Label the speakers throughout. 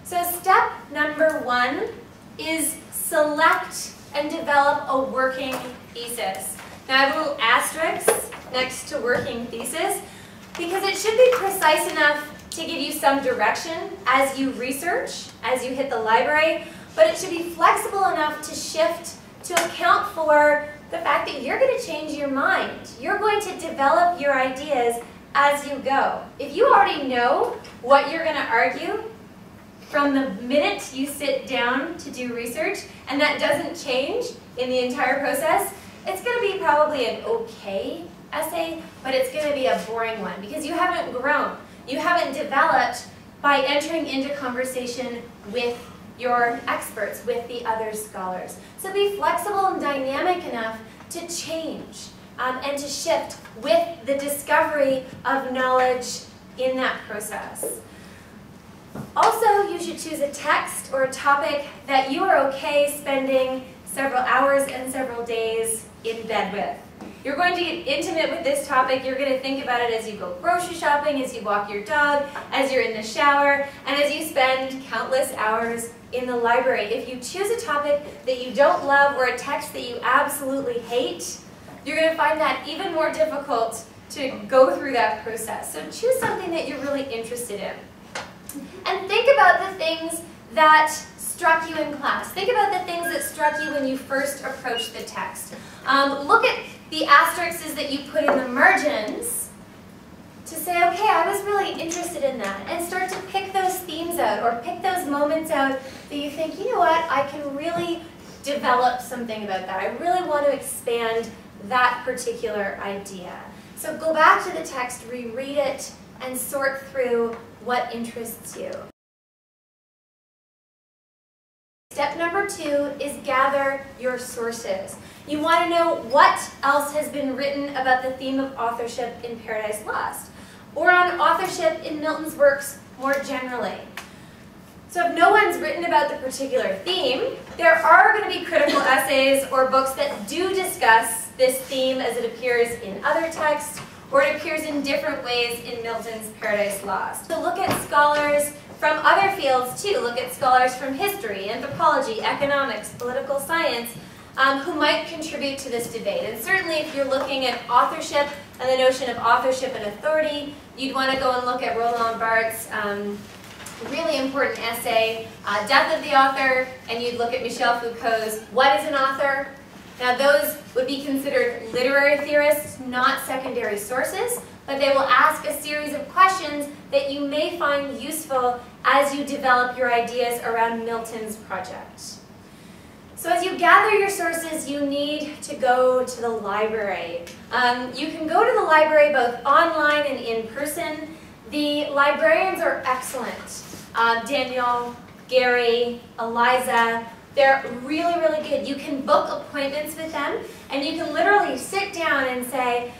Speaker 1: So step number 1 is select and develop a working thesis. Now I have a little asterisk next to working thesis because it should be precise enough to give you some direction as you research, as you hit the library, but it should be flexible enough to shift to account for the fact that you're going to change your mind. You're going to develop your ideas as you go. If you already know what you're going to argue from the minute you sit down to do research, and that doesn't change in the entire process, it's going to be probably an okay essay, but it's going to be a boring one because you haven't grown. You haven't developed by entering into conversation with your experts, with the other scholars. So be flexible and dynamic enough to change and to shift with the discovery of knowledge in that process. Also, you should choose a text or a topic that you are okay spending several hours and several days in bed with. You're going to get intimate with this topic. You're going to think about it as you go grocery shopping, as you walk your dog, as you're in the shower, and as you spend countless hours in the library. If you choose a topic that you don't love or a text that you absolutely hate, you're going to find that even more difficult to go through that process. So choose something that you're really interested in. And think about the things that struck you in class. Think about the things that struck you when you first approached the text. Look at the asterisks that you put in the margins to say, okay, I was really interested in that, and start to pick those themes out or pick those moments out that you think, you know what, I can really develop something about that. I really want to expand that particular idea. So go back to the text, reread it, and sort through what interests you. Step number 2 is gather your sources. You want to know what else has been written about the theme of authorship in Paradise Lost, or on authorship in Milton's works more generally. So if no one's written about the particular theme, there are going to be critical essays or books that do discuss this theme as it appears in other texts, or it appears in different ways in Milton's Paradise Lost. So look at scholars from other fields too. Look at scholars from history, anthropology, economics, political science, who might contribute to this debate. And certainly if you're looking at authorship and the notion of authorship and authority, you'd want to go and look at Roland Barthes' really important essay, Death of the Author, and you'd look at Michel Foucault's What is an Author? Now those would be considered literary theorists, not secondary sources, but they will ask a series of questions that you may find useful as you develop your ideas around Milton's project. So as you gather your sources, you need to go to the library. You can go to the library both online and in person. The librarians are excellent. Daniel, Gary, Eliza, they're really, really good. You can book appointments with them, and you can literally sit down and say,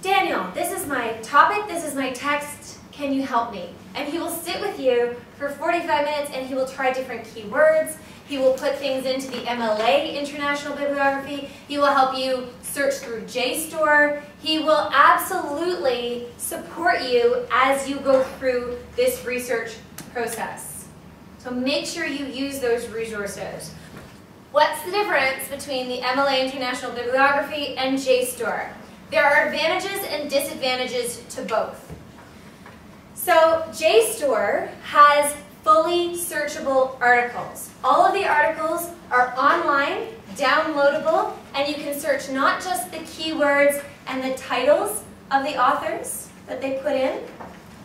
Speaker 1: Daniel, this is my topic, this is my text, can you help me? And he will sit with you for 45 minutes and he will try different keywords. He will put things into the MLA International Bibliography. He will help you search through JSTOR. He will absolutely support you as you go through this research process. So make sure you use those resources. What's the difference between the MLA International Bibliography and JSTOR? There are advantages and disadvantages to both. So JSTOR has fully searchable articles. All of the articles are online, downloadable, and you can search not just the keywords and the titles of the authors that they put in,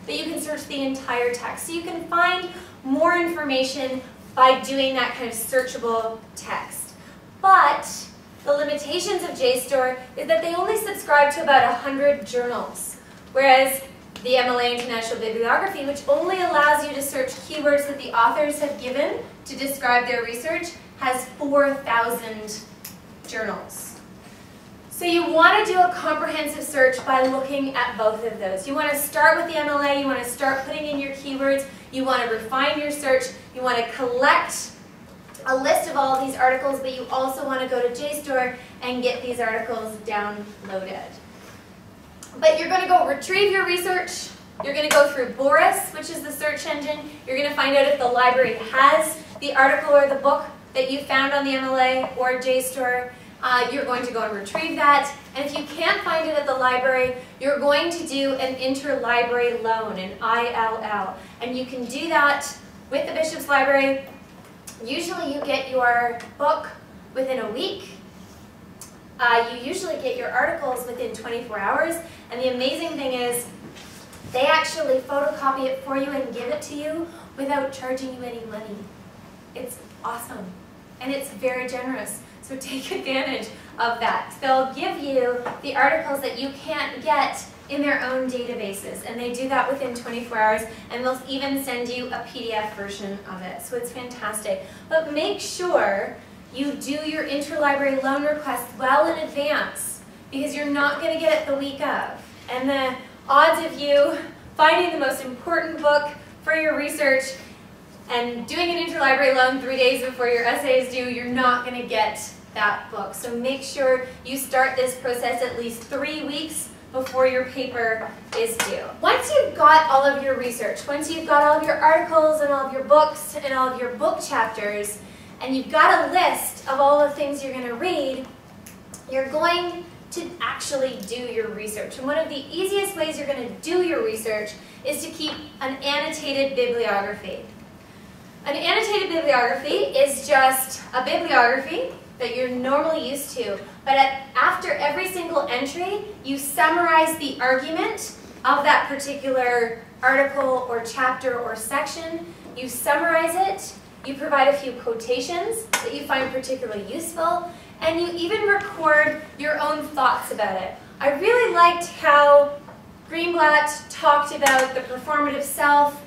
Speaker 1: but you can search the entire text. So you can find more information by doing that kind of searchable text. But the limitations of JSTOR is that they only subscribe to about 100 journals, whereas the MLA International Bibliography, which only allows you to search keywords that the authors have given to describe their research, has 4,000 journals. So you want to do a comprehensive search by looking at both of those. You want to start with the MLA, you want to start putting in your keywords, you want to refine your search, you want to collect a list of all of these articles, but you also want to go to JSTOR and get these articles downloaded. But you're going to go retrieve your research, You're going to go through Boris, which is the search engine. You're going to find out if the library has the article or the book that you found on the MLA or JSTOR. You're going to go and retrieve that. And if you can't find it at the library, you're going to do an interlibrary loan, an ILL. And you can do that with the Bishop's Library. Usually you get your book within a week. You usually get your articles within 24 hours. And the amazing thing is, they actually photocopy it for you and give it to you without charging you any money. It's awesome. And it's very generous. So take advantage of that. They'll give you the articles that you can't get in their own databases. And they do that within 24 hours. And they'll even send you a PDF version of it. So it's fantastic. But make sure you do your interlibrary loan request well in advance, because you're not going to get it the week of. And the odds of you finding the most important book for your research and doing an interlibrary loan 3 days before your essay is due, you're not going to get that book. So make sure you start this process at least 3 weeks before your paper is due. Once you've got all of your research, once you've got all of your articles and all of your books and all of your book chapters, and you've got a list of all the things you're going to read, you're going to actually do your research. And one of the easiest ways you're going to do your research is to keep an annotated bibliography. An annotated bibliography is just a bibliography that you're normally used to, but after every single entry, you summarize the argument of that particular article or chapter or section. You summarize it, you provide a few quotations that you find particularly useful, and you even record your own thoughts about it. I really liked how Greenblatt talked about the performative self,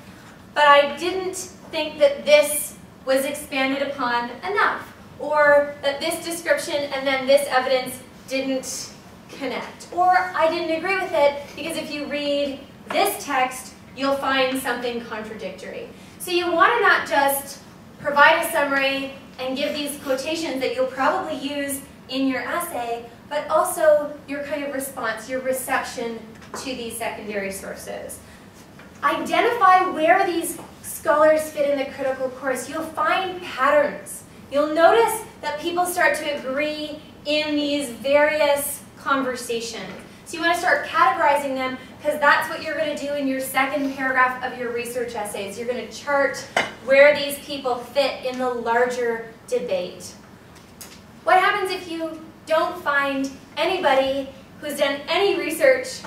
Speaker 1: but I didn't think that this was expanded upon enough, or that this description and then this evidence didn't connect. Or I didn't agree with it because if you read this text, you'll find something contradictory. So you want to not just provide a summary and give these quotations that you'll probably use in your essay, but also your kind of response, your reception to these secondary sources. Identify where these scholars fit in the critical course. You'll find patterns. You'll notice that people start to agree in these various conversations. So you want to start categorizing them, because that's what you're going to do in your second paragraph of your research essays. You're going to chart where these people fit in the larger debate. What happens if you don't find anybody who's done any research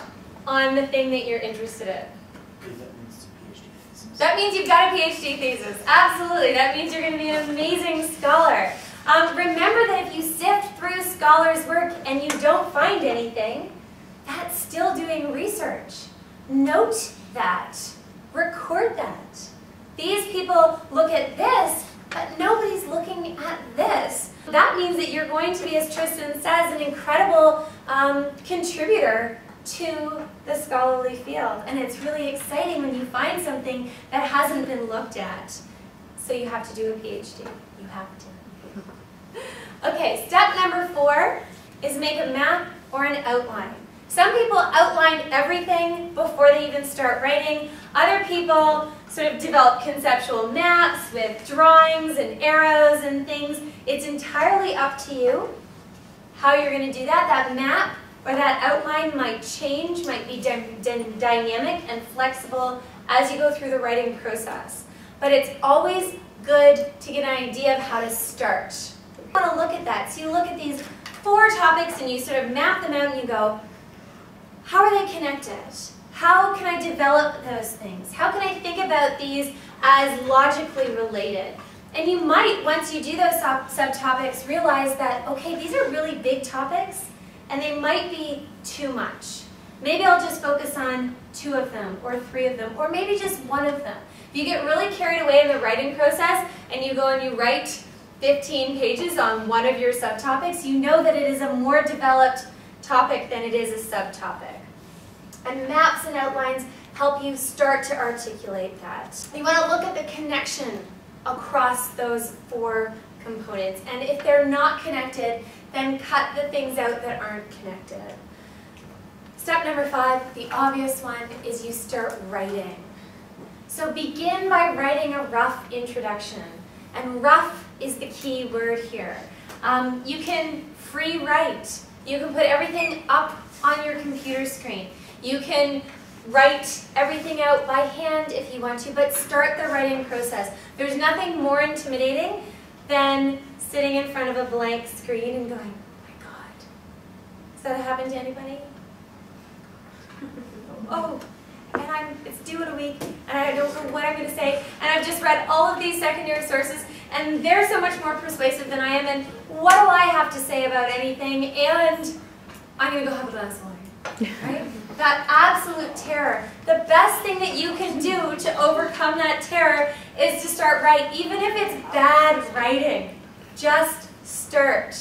Speaker 1: on the thing that you're interested in? That means you've got a PhD thesis. Absolutely. That means you're going to be an amazing scholar. Remember that if you sift through scholars' work and you don't find anything, that's still doing research. Note that. Record that. These people look at this, but nobody's looking at this. That means that you're going to be, as Tristan says, an incredible contributor to the scholarly field. And it's really exciting when you find something that hasn't been looked at. So you have to do a PhD. You have to. Okay, step number 4 is make a map or an outline. Some people outline everything before they even start writing. Other people sort of develop conceptual maps with drawings and arrows and things. It's entirely up to you how you're going to do that. That map or that outline might change, might be dynamic and flexible as you go through the writing process. But it's always good to get an idea of how to start. You want to look at that. So you look at these 4 topics and you sort of map them out and you go, how are they connected? How can I develop those things? How can I think about these as logically related? And you might, once you do those subtopics, realize that, okay, these are really big topics, and they might be too much. Maybe I'll just focus on 2 of them, or 3 of them, or maybe just 1 of them. If you get really carried away in the writing process, and you go and you write 15 pages on one of your subtopics, you know that it is a more developed topic than it is a subtopic. And maps and outlines help you start to articulate that. You want to look at the connection across those 4 components. And if they're not connected, then cut the things out that aren't connected. Step number 5, the obvious one, is you start writing. So begin by writing a rough introduction. And rough is the key word here. You can free write. You can put everything up on your computer screen. You can write everything out by hand if you want to, but start the writing process. There's nothing more intimidating than sitting in front of a blank screen and going, oh my God. Has that happened to anybody? Oh, and it's due in a week, and I don't know what I'm going to say, and I've just read all of these secondary sources, and they're so much more persuasive than I am, and what do I have to say about anything, and I'm going to go have a glass of wine, right? That absolute terror. The best thing that you can do to overcome that terror is to start writing, even if it's bad writing. Just start.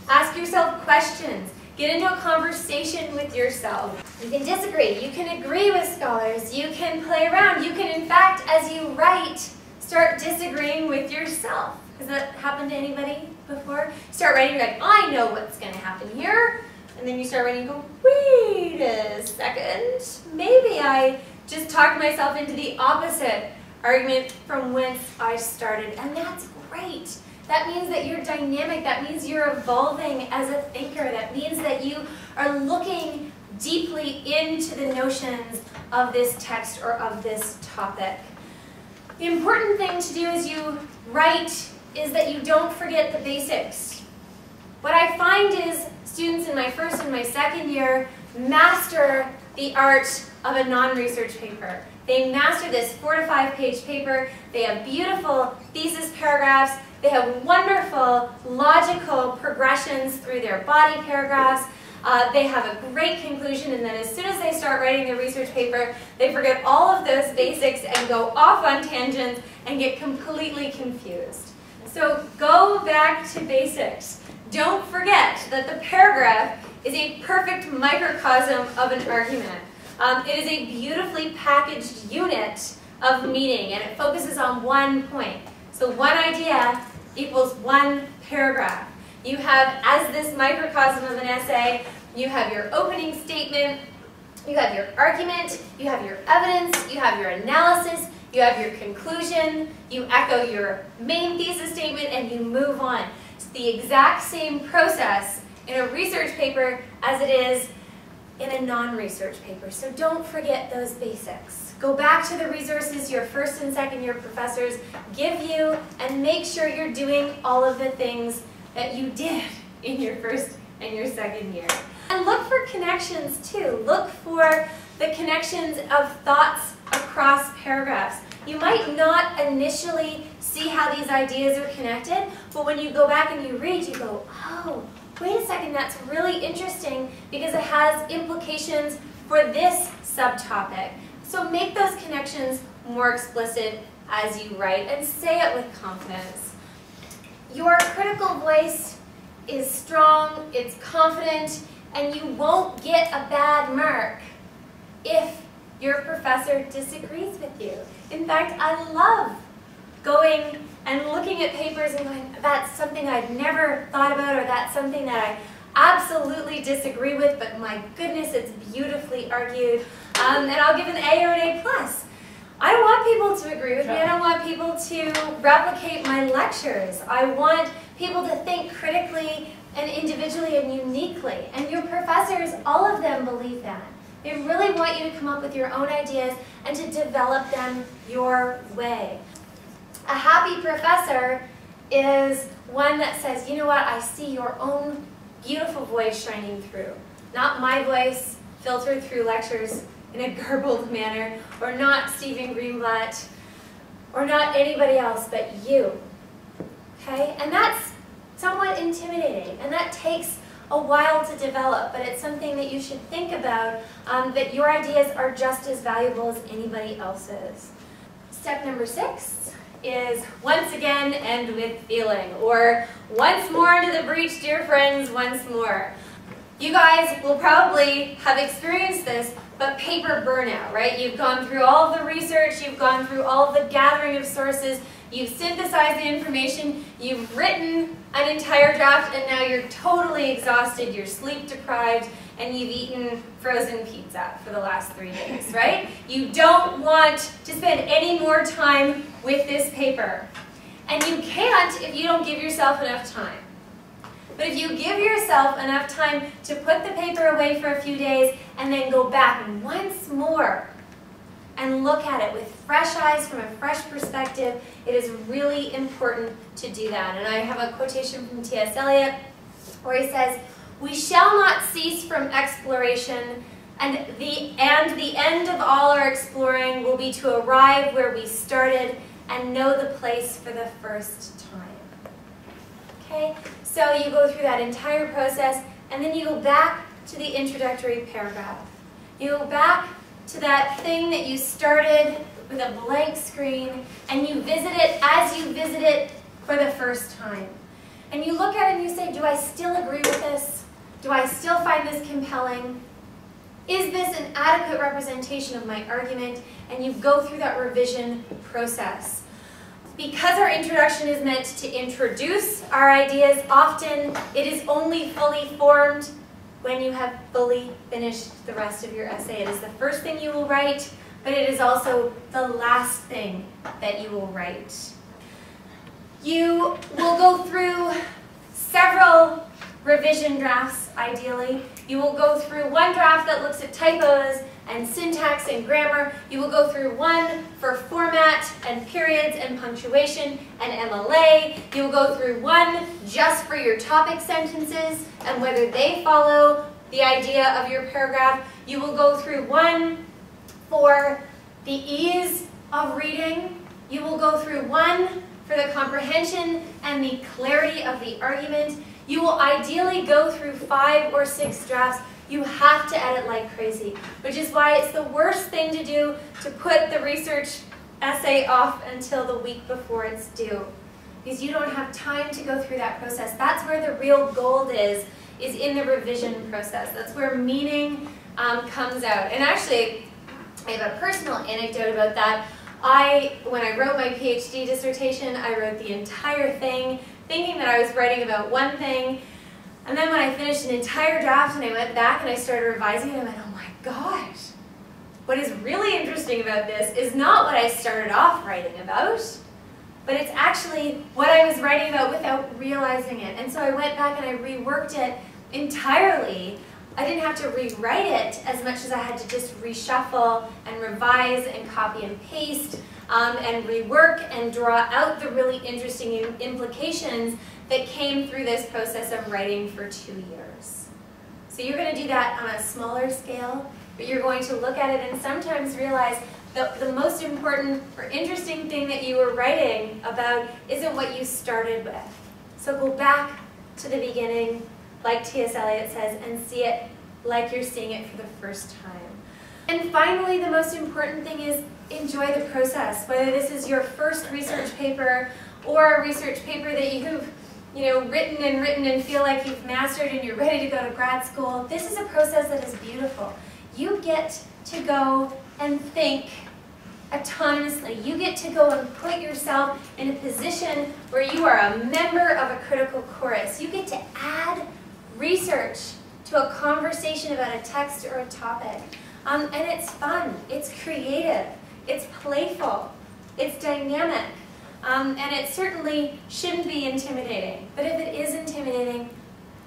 Speaker 1: Ask yourself questions. Get into a conversation with yourself. You can disagree. You can agree with scholars. You can play around. You can, in fact, as you write, start disagreeing with yourself. Has that happened to anybody before? Start writing, you're like, I know what's going to happen here. And then you start writing and go, wait a second. Maybe I just talked myself into the opposite argument from whence I started. And that's great. That means that you're dynamic. That means you're evolving as a thinker. That means that you are looking deeply into the notions of this text or of this topic. The important thing to do as you write is that you don't forget the basics. What I find is students in my first and my second year master the art of a non-research paper. They master this 4 to 5 page paper. They have beautiful thesis paragraphs. They have wonderful logical progressions through their body paragraphs. They have a great conclusion, and then as soon as they start writing their research paper, they forget all of those basics and go off on tangents and get completely confused. So go back to basics. Don't forget that the paragraph is a perfect microcosm of an argument. It is a beautifully packaged unit of meaning, and it focuses on one point. So one idea equals one paragraph. You have, as this microcosm of an essay, you have your opening statement, you have your argument, you have your evidence, you have your analysis, you have your conclusion, you echo your main thesis statement, and you move on. It's the exact same process in a research paper as it is in a non-research paper. So don't forget those basics. Go back to the resources your first and second year professors give you and make sure you're doing all of the things that you did in your first and your second year. And look for connections too. Look for the connections of thoughts across paragraphs. You might not initially see how these ideas are connected, but when you go back and you read, you go, oh, wait a second, that's really interesting because it has implications for this subtopic. So make those connections more explicit as you write and say it with confidence. Your critical voice is strong, it's confident, and you won't get a bad mark if your professor disagrees with you. In fact, I love going and looking at papers and going, that's something I've never thought about, or that's something that I absolutely disagree with, but my goodness, it's beautifully argued, and I'll give an A or an A+. I don't want people to agree with me. I don't want people to replicate my lectures. I want people to think critically and individually and uniquely. And your professors, all of them believe that. They really want you to come up with your own ideas and to develop them your way. A happy professor is one that says, you know what, I see your own beautiful voice shining through. Not my voice filtered through lectures in a garbled manner, or not Stephen Greenblatt, or not anybody else but you. Okay? And that's somewhat intimidating, and that takes a while to develop, but it's something that you should think about, that your ideas are just as valuable as anybody else's. Step number 6 is once again end with feeling, or once more into the breach, dear friends, once more. You guys will probably have experienced this, but paper burnout, right? You've gone through all of the research, you've gone through all of the gathering of sources, you've synthesized the information, you've written an entire draft, and now you're totally exhausted, you're sleep deprived, and you've eaten frozen pizza for the last 3 days, right? You don't want to spend any more time with this paper. And you can't if you don't give yourself enough time. But if you give yourself enough time to put the paper away for a few days and then go back once more and look at it with fresh eyes from a fresh perspective, it is really important to do that. And I have a quotation from T.S. Eliot where he says, "We shall not cease from exploration, and the end of all our exploring will be to arrive where we started and know the place for the first time." Okay? So you go through that entire process, and then you go back to the introductory paragraph. You go back to that thing that you started with a blank screen, and you visit it as you visit it for the first time. And you look at it and you say, do I still agree with this? Do I still find this compelling? Is this an adequate representation of my argument? And you go through that revision process. Because our introduction is meant to introduce our ideas, often it is only fully formed when you have fully finished the rest of your essay. It is the first thing you will write, but it is also the last thing that you will write. You will go through several revision drafts, ideally. You will go through one draft that looks at typos and syntax and grammar. You will go through one for format and periods and punctuation and MLA. You will go through one just for your topic sentences and whether they follow the idea of your paragraph. You will go through one for the ease of reading. You will go through one for the comprehension and the clarity of the argument. You will ideally go through 5 or 6 drafts. You have to edit like crazy, which is why it's the worst thing to do to put the research essay off until the week before it's due, because you don't have time to go through that process. That's where the real gold is in the revision process. That's where meaning comes out. And actually, I have a personal anecdote about that. When I wrote my PhD dissertation, I wrote the entire thing thinking that I was writing about one thing. And then when I finished an entire draft and I went back and I started revising it, I went, oh my gosh, what is really interesting about this is not what I started off writing about, but it's actually what I was writing about without realizing it. And so I went back and I reworked it entirely. I didn't have to rewrite it as much as I had to just reshuffle and revise and copy and paste and rework and draw out the really interesting implications that came through this process of writing for 2 years. So you're going to do that on a smaller scale, but you're going to look at it and sometimes realize that the most important or interesting thing that you were writing about isn't what you started with. So go back to the beginning, like T.S. Eliot says, and see it like you're seeing it for the first time. And finally, the most important thing is enjoy the process. Whether this is your first research paper or a research paper that you've written and feel like you've mastered and you're ready to go to grad school, this is a process that is beautiful. You get to go and think autonomously. You get to go and put yourself in a position where you are a member of a critical chorus. You get to add research to a conversation about a text or a topic. And it's fun, it's creative, it's playful, it's dynamic, and it certainly shouldn't be intimidating. But if it is intimidating,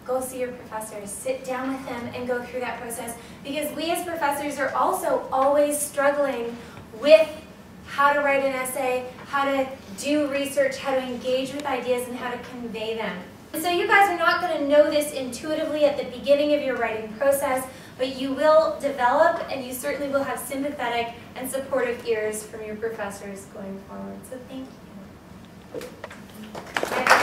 Speaker 1: go see your professors, sit down with them and go through that process, because we as professors are also always struggling with how to write an essay, how to do research, how to engage with ideas, and how to convey them. And so you guys are not going to know this intuitively at the beginning of your writing process, but you will develop, and you certainly will have sympathetic and supportive ears from your professors going forward. So thank you.